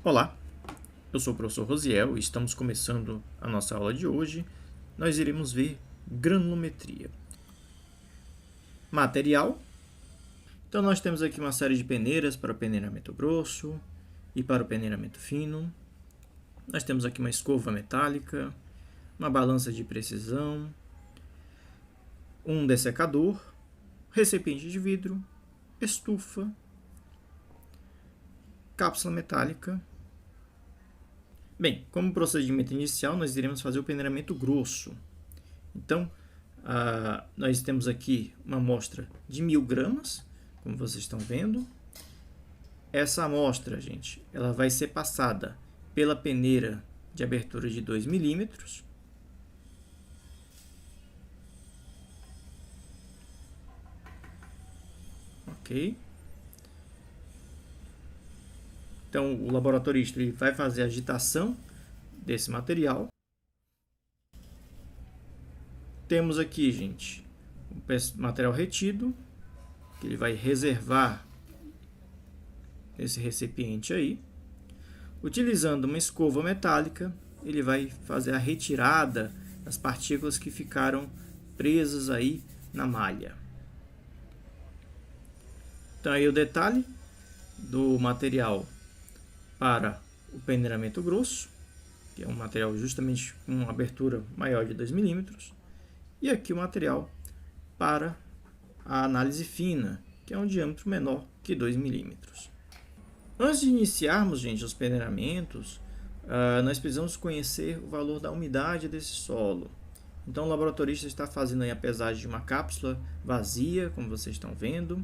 Olá, eu sou o professor Rosiel e estamos começando a nossa aula de hoje. Nós iremos ver granulometria. Material. Então nós temos aqui uma série de peneiras para o peneiramento grosso e para o peneiramento fino. Nós temos aqui uma escova metálica, uma balança de precisão, um dessecador, recipiente de vidro, estufa, cápsula metálica. Bem, como procedimento inicial, nós iremos fazer o peneiramento grosso. Então, nós temos aqui uma amostra de 1000 gramas, como vocês estão vendo. Essa amostra, gente, ela vai ser passada pela peneira de abertura de 2 milímetros. Ok. Então, o laboratorista ele vai fazer a agitação desse material. Temos aqui, gente, o material retido, que ele vai reservar nesse recipiente aí. Utilizando uma escova metálica, ele vai fazer a retirada das partículas que ficaram presas aí na malha. Então, aí o detalhe do material para o peneiramento grosso, que é um material justamente com uma abertura maior de 2 milímetros, e aqui o material para a análise fina, que é um diâmetro menor que 2 milímetros. Antes de iniciarmos, gente, os peneiramentos, nós precisamos conhecer o valor da umidade desse solo. Então, o laboratorista está fazendo aí a pesagem de uma cápsula vazia, como vocês estão vendo,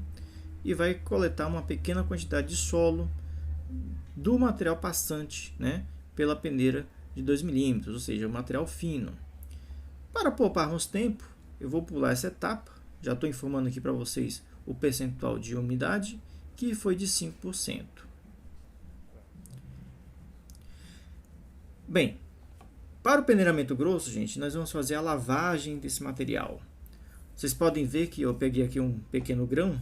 e vai coletar uma pequena quantidade de solo do material passante, né, pela peneira de 2 milímetros, ou seja, o material fino. Para pouparmos tempo, eu vou pular essa etapa. Já estou informando aqui para vocês o percentual de umidade, que foi de 5%. Bem, para o peneiramento grosso, gente, nós vamos fazer a lavagem desse material. Vocês podem ver que eu peguei aqui um pequeno grão,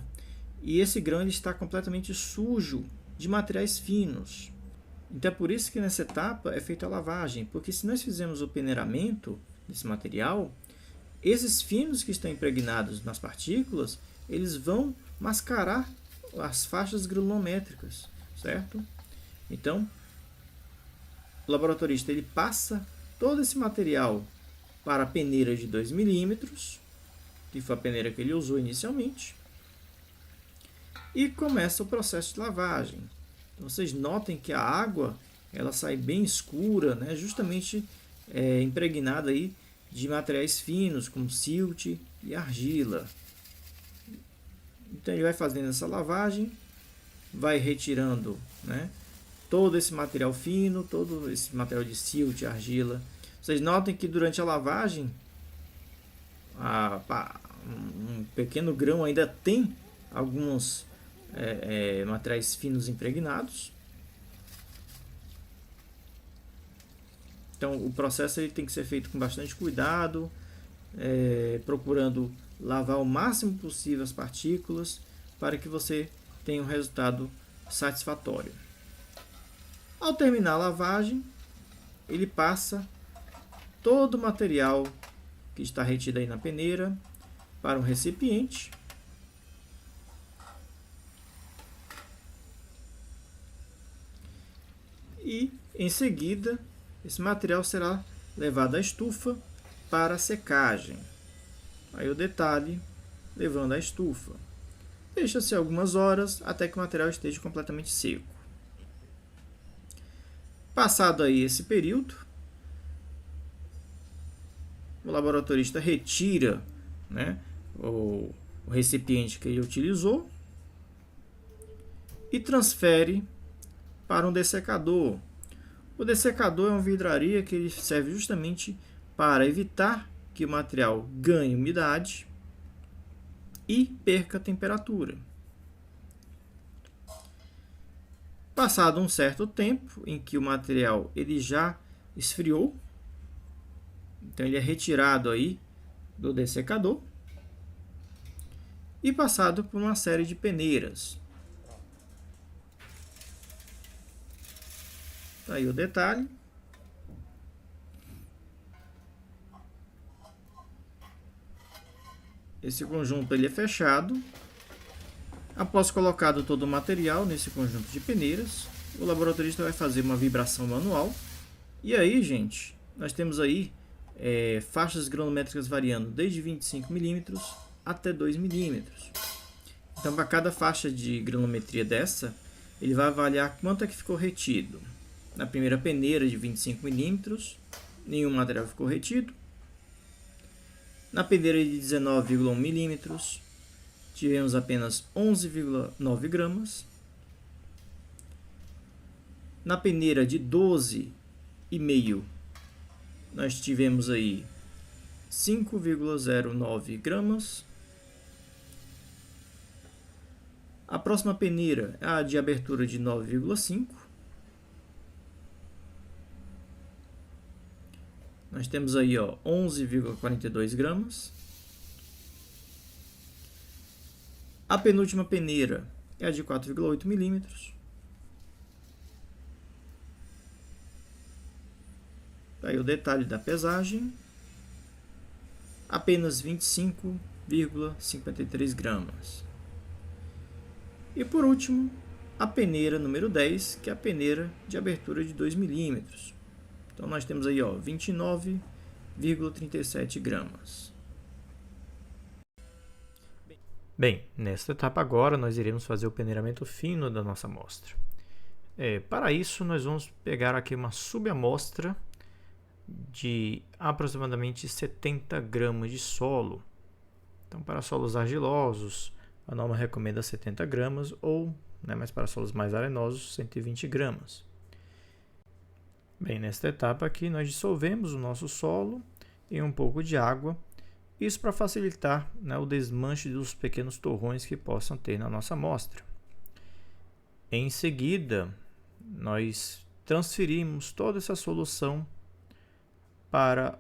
e esse grão ele está completamente sujo de materiais finos. Então é por isso que nessa etapa é feita a lavagem, porque se nós fizermos o peneiramento desse material, esses finos que estão impregnados nas partículas, eles vão mascarar as faixas granulométricas, certo? Então, o laboratorista ele passa todo esse material para a peneira de 2 milímetros, que foi a peneira que ele usou inicialmente, e começa o processo de lavagem. Vocês notem que a água ela sai bem escura, né? Justamente impregnada aí de materiais finos, como silt e argila. Então ele vai fazendo essa lavagem, vai retirando, né, todo esse material fino, todo esse material de silt e argila. Vocês notem que durante a lavagem, um pequeno grão ainda tem alguns materiais finos impregnados. Então, o processo ele tem que ser feito com bastante cuidado, procurando lavar o máximo possível as partículas para que você tenha um resultado satisfatório. Ao terminar a lavagem, ele passa todo o material que está retido aí na peneira para um recipiente. E, em seguida, esse material será levado à estufa para a secagem. Aí o detalhe, levando à estufa. Deixa-se algumas horas até que o material esteja completamente seco. Passado aí esse período, o laboratorista retira, né, o recipiente que ele utilizou e transfere para um dessecador. O dessecador é uma vidraria que ele serve justamente para evitar que o material ganhe umidade e perca temperatura. Passado um certo tempo em que o material ele já esfriou, então ele é retirado aí do dessecador e passado por uma série de peneiras. Tá aí o detalhe. Esse conjunto ele é fechado. Após colocado todo o material nesse conjunto de peneiras, o laboratorista vai fazer uma vibração manual. E aí, gente, nós temos aí faixas granométricas variando desde 25 mm até 2 mm. Então, para cada faixa de granometria dessa, ele vai avaliar quanto é que ficou retido. Na primeira peneira de 25 mm, nenhum material ficou retido. Na peneira de 19,1 mm, tivemos apenas 11,9 gramas. Na peneira de 12,5, nós tivemos aí 5,09 gramas. A próxima peneira é a de abertura de 9,5. Nós temos aí 11,42 gramas. A penúltima peneira é a de 4,8 milímetros. Aí o detalhe da pesagem, apenas 25,53 gramas. E por último, a peneira número 10, que é a peneira de abertura de 2 milímetros. Então nós temos aí 29,37 gramas. Bem, nesta etapa agora nós iremos fazer o peneiramento fino da nossa amostra. Para isso nós vamos pegar aqui uma subamostra de aproximadamente 70 gramas de solo. Então, para solos argilosos, a norma recomenda 70 gramas ou, mas para solos mais arenosos, 120 gramas. Bem, nesta etapa aqui nós dissolvemos o nosso solo em um pouco de água, isso para facilitar o desmanche dos pequenos torrões que possam ter na nossa amostra. Em seguida, nós transferimos toda essa solução para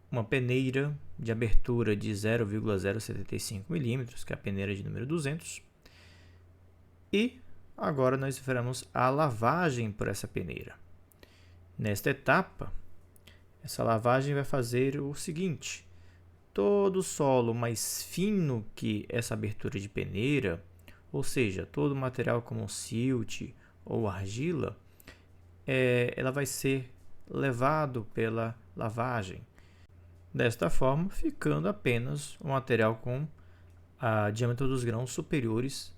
uma peneira de abertura de 0,075 mm, que é a peneira de número 200. E agora nós faremos a lavagem por essa peneira. Nesta etapa, essa lavagem vai fazer o seguinte: todo o solo mais fino que essa abertura de peneira, ou seja, todo o material como silt ou argila, ela vai ser levado pela lavagem. Desta forma, ficando apenas o material com a diâmetro dos grãos superiores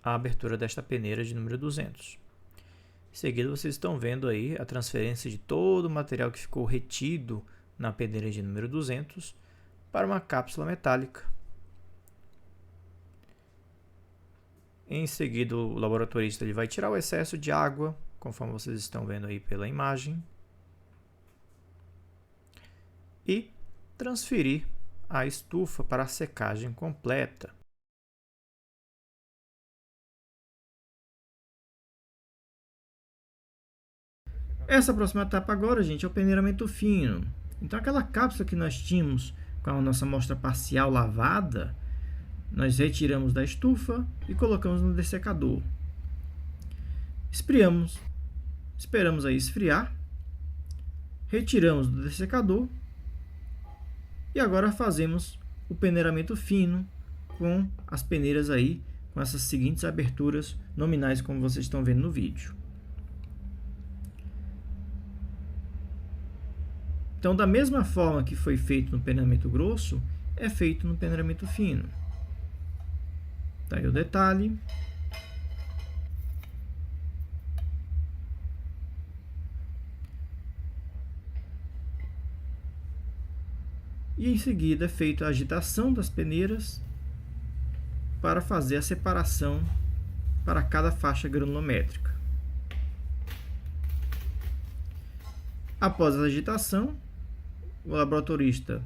à abertura desta peneira de número 200. Em seguida, vocês estão vendo aí a transferência de todo o material que ficou retido na peneira de número 200 para uma cápsula metálica. Em seguida, o laboratorista ele vai tirar o excesso de água, conforme vocês estão vendo aí pela imagem, e transferir a estufa para a secagem completa. Essa próxima etapa agora, gente, é o peneiramento fino. Então, aquela cápsula que nós tínhamos com a nossa amostra parcial lavada, nós retiramos da estufa e colocamos no dessecador. Esfriamos, esperamos aí esfriar, retiramos do dessecador e agora fazemos o peneiramento fino com as peneiras aí, com essas seguintes aberturas nominais, como vocês estão vendo no vídeo. Então, da mesma forma que foi feito no peneiramento grosso, é feito no peneiramento fino. Tá aí o detalhe. E em seguida é feita a agitação das peneiras para fazer a separação para cada faixa granulométrica. Após a agitação, o laboratorista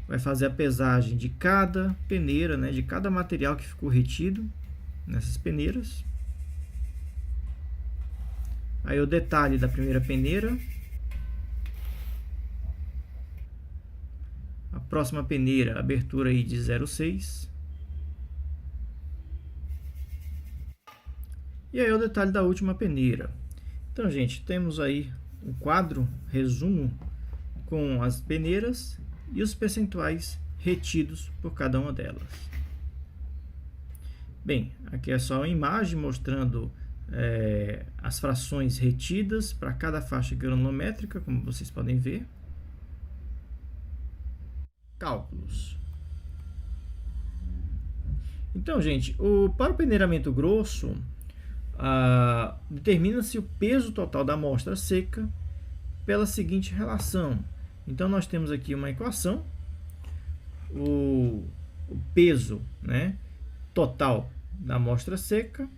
vai fazer a pesagem de cada peneira, de cada material que ficou retido nessas peneiras. Aí o detalhe da primeira peneira. A próxima peneira, abertura aí de 0,6. E aí o detalhe da última peneira. Então, gente, temos aí um quadro, resumo, com as peneiras e os percentuais retidos por cada uma delas. Bem, aqui é só uma imagem mostrando as frações retidas para cada faixa granométrica, como vocês podem ver. Cálculos. Então, gente, para o peneiramento grosso, determina-se o peso total da amostra seca pela seguinte relação. Então, nós temos aqui uma equação, o peso, né, total da amostra seca,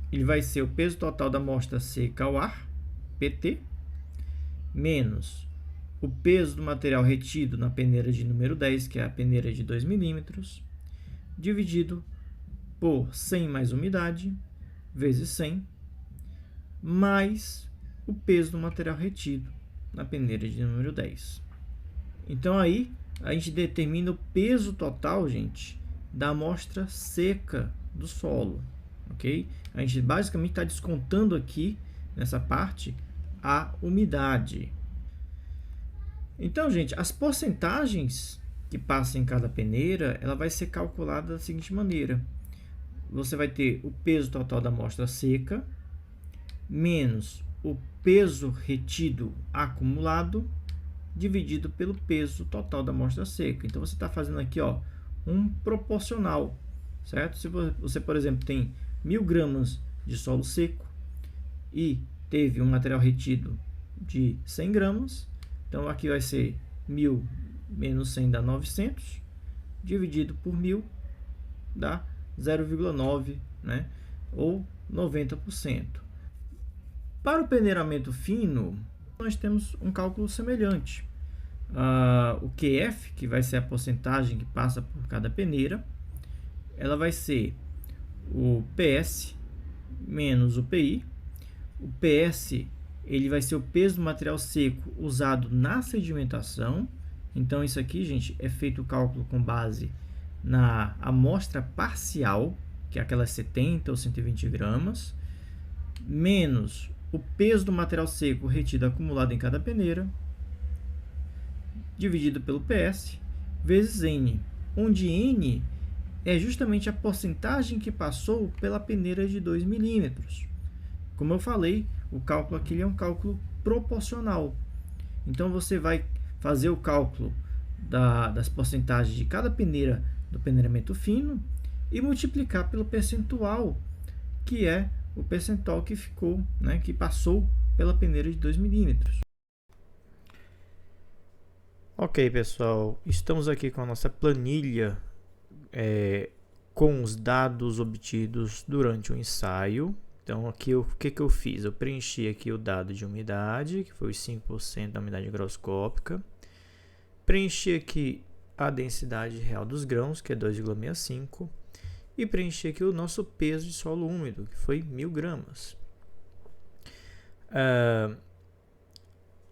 ele vai ser o peso total da amostra seca ao ar, PT, menos o peso do material retido na peneira de número 10, que é a peneira de 2 milímetros, dividido por 100 mais umidade, vezes 100, mais o peso do material retido na peneira de número 10. Então, aí, a gente determina o peso total, gente, da amostra seca do solo, ok? A gente basicamente está descontando aqui, nessa parte, a umidade. Então, gente, as porcentagens que passam em cada peneira, ela vai ser calculada da seguinte maneira. Você vai ter o peso total da amostra seca, menos o peso retido acumulado, dividido pelo peso total da amostra seca. Então, você está fazendo aqui, ó, um proporcional, certo? Se você, por exemplo, tem 1.000 gramas de solo seco e teve um material retido de 100 gramas, então aqui vai ser 1.000 menos 100 dá 900, dividido por 1.000 dá 0,9, né? Ou 90%. Para o peneiramento fino, nós temos um cálculo semelhante. O QF, que vai ser a porcentagem que passa por cada peneira, ela vai ser o PS menos o PI. O PS ele vai ser o peso do material seco usado na sedimentação. Então, isso aqui, gente, é feito o cálculo com base na amostra parcial, que é aquelas 70 ou 120 gramas, menos o peso do material seco retido acumulado em cada peneira, dividido pelo PS, vezes N, onde N é justamente a porcentagem que passou pela peneira de 2 milímetros. Como eu falei, o cálculo aqui é um cálculo proporcional. Então, você vai fazer o cálculo das porcentagens de cada peneira do peneiramento fino e multiplicar pelo percentual, que é o percentual que ficou, né, que passou pela peneira de 2 milímetros. Ok, pessoal, estamos aqui com a nossa planilha com os dados obtidos durante o ensaio. Então, aqui o que eu fiz? Eu preenchi aqui o dado de umidade, que foi os 5% da umidade higroscópica. Preenchi aqui a densidade real dos grãos, que é 2,65. E preenchi aqui o nosso peso de solo úmido, que foi 1.000 gramas.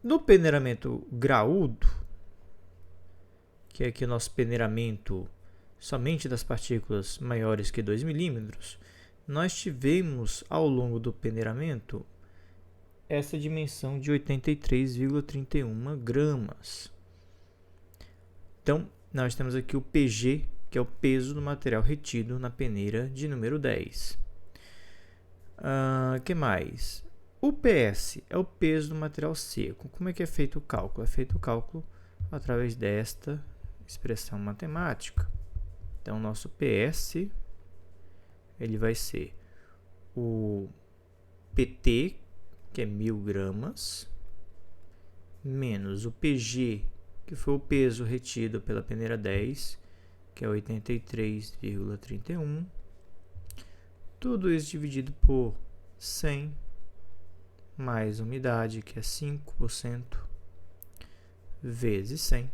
No peneiramento graúdo, que é aqui o nosso peneiramento somente das partículas maiores que 2 milímetros, nós tivemos ao longo do peneiramento essa dimensão de 83,31 gramas. Então, nós temos aqui o PG, que é o peso do material retido na peneira de número 10. Que mais? O PS é o peso do material seco. Como é que é feito o cálculo? É feito o cálculo através desta expressão matemática. Então, nosso PS ele vai ser o PT, que é 1.000 gramas, menos o PG, que foi o peso retido pela peneira 10, que é 83,31. Tudo isso dividido por 100, mais umidade, que é 5%, vezes 100,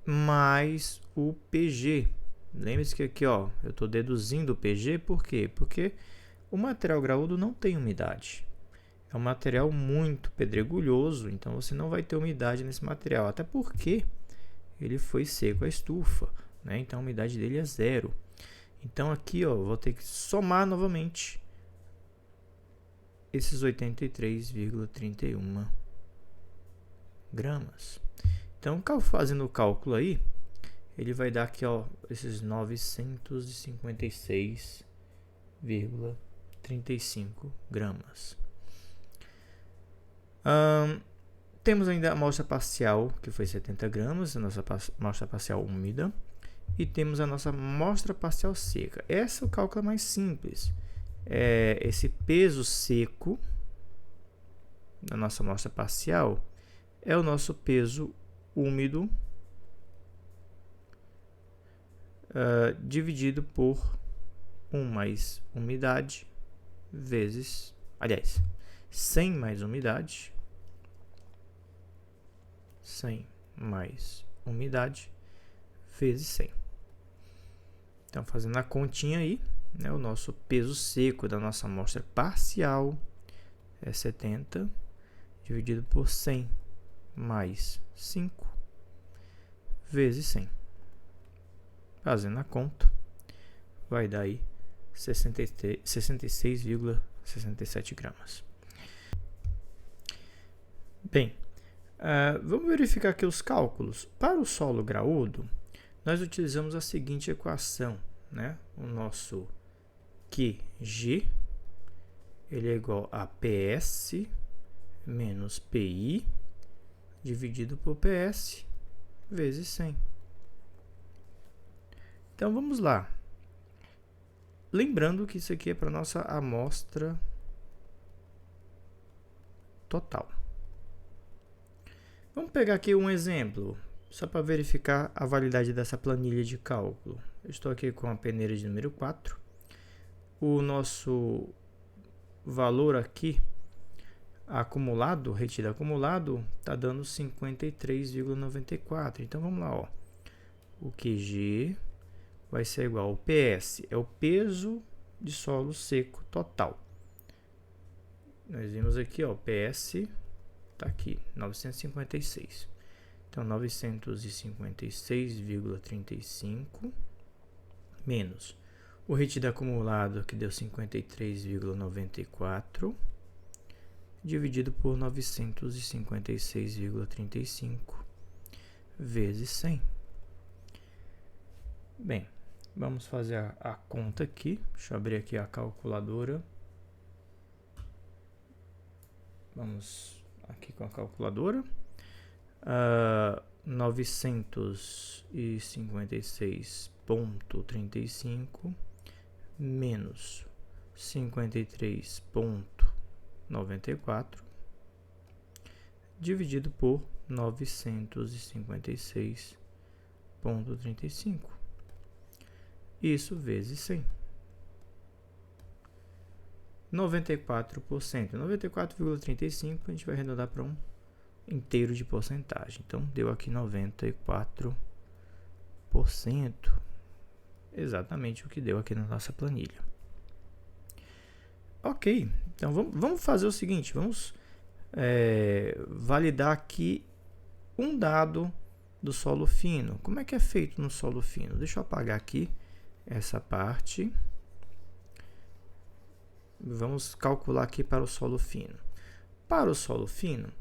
mais o PG. Lembre-se que aqui, ó, eu estou deduzindo o PG, por quê? Porque o material graúdo não tem umidade. É um material muito pedregulhoso, então você não vai ter umidade nesse material, até porque ele foi seco à estufa, né? Então a umidade dele é 0. Então aqui, ó, vou ter que somar novamente esses 83,31 gramas. Então, fazendo o cálculo aí, ele vai dar aqui, ó, esses 956,35 gramas. Temos ainda a amostra parcial, que foi 70 gramas, a nossa amostra parcial úmida. E temos a nossa amostra parcial seca. Essa o cálculo é mais simples. Esse peso seco da nossa amostra parcial é o nosso peso úmido dividido por 1 mais umidade vezes, 100 mais umidade, 100 mais umidade vezes 100. Então, fazendo a continha aí, né, o nosso peso seco da nossa amostra parcial é 70 dividido por 100 mais 5 vezes 100. Fazendo a conta, vai dar aí 66,67 gramas. Bem, vamos verificar aqui os cálculos. Para o solo graúdo, nós utilizamos a seguinte equação, né? O nosso QG, ele é igual a PS menos PI dividido por PS vezes 100. Então, vamos lá. Lembrando que isso aqui é para a nossa amostra total. Vamos pegar aqui um exemplo, só para verificar a validade dessa planilha de cálculo. Eu estou aqui com a peneira de número 4. O nosso valor aqui, acumulado, retido acumulado, está dando 53,94. Então, vamos lá, ó. O QG vai ser igual ao PS, é o peso de solo seco total. Nós vimos aqui, ó, PS está aqui, 956. Então, 956,35 menos o retido acumulado, que deu 53,94, dividido por 956,35 vezes 100. Bem, vamos fazer a conta aqui. Deixa eu abrir aqui a calculadora. Vamos aqui com a calculadora. 956,35 menos 53,94 dividido por 956,35. Isso vezes 100. 94%. 94,35 a gente vai arredondar para um inteiro de porcentagem. Então, deu aqui 94%. Exatamente o que deu aqui na nossa planilha. Ok, então vamos fazer o seguinte, vamos validar aqui um dado do solo fino. Como é que é feito no solo fino? Deixa eu apagar aqui essa parte. Vamos calcular aqui para o solo fino. Para o solo fino,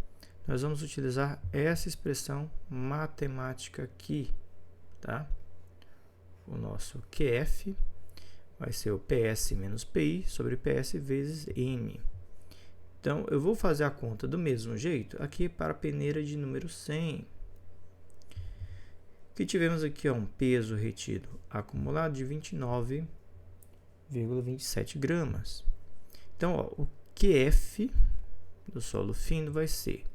nós vamos utilizar essa expressão matemática aqui, tá? O nosso QF vai ser o PS menos PI sobre PS vezes M. Então, eu vou fazer a conta do mesmo jeito aqui para a peneira de número 100. Que tivemos aqui, ó, um peso retido acumulado de 29,27 gramas. Então, ó, o QF do solo fino vai ser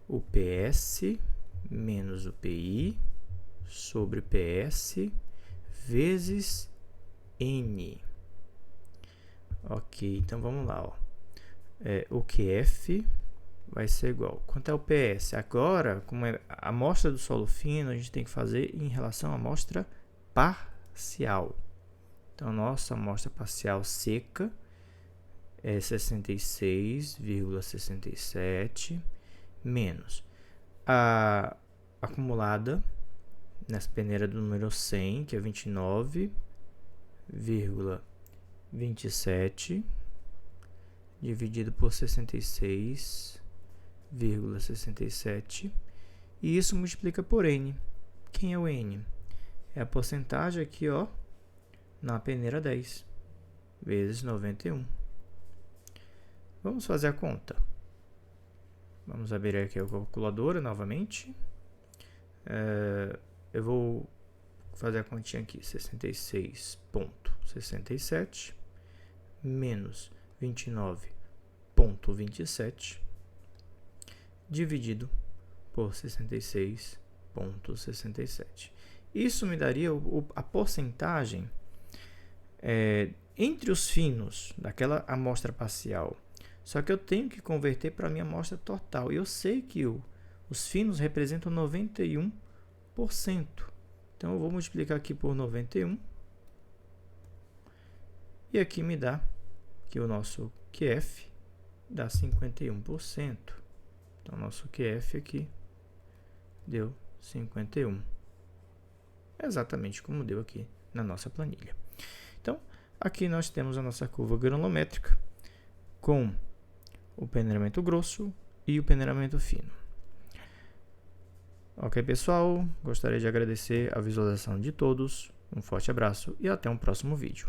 o PS menos o PI sobre PS vezes N. Ok, então vamos lá, ó. O QF vai ser igual. Quanto é o PS? Agora, como é a amostra do solo fino, a gente tem que fazer em relação à amostra parcial. Então, nossa amostra parcial seca é 66,67 menos a acumulada nessa peneira do número 100, que é 29,27, dividido por 66,67 e isso multiplica por N. Quem é o N? É a porcentagem aqui, ó, na peneira 10, vezes 91. Vamos fazer a conta. Vamos abrir aqui a calculadora novamente. Eu vou fazer a continha aqui, 66,67 menos 29,27 dividido por 66,67. Isso me daria a porcentagem entre os finos daquela amostra parcial. Só que eu tenho que converter para a minha amostra total. E eu sei que os finos representam 91%. Então, eu vou multiplicar aqui por 91. E aqui me dá que o nosso QF dá 51%. Então, o nosso QF aqui deu 51. Exatamente como deu aqui na nossa planilha. Então, aqui nós temos a nossa curva granulométrica com o peneiramento grosso e o peneiramento fino. Ok, pessoal? Gostaria de agradecer a visualização de todos. Um forte abraço e até um próximo vídeo.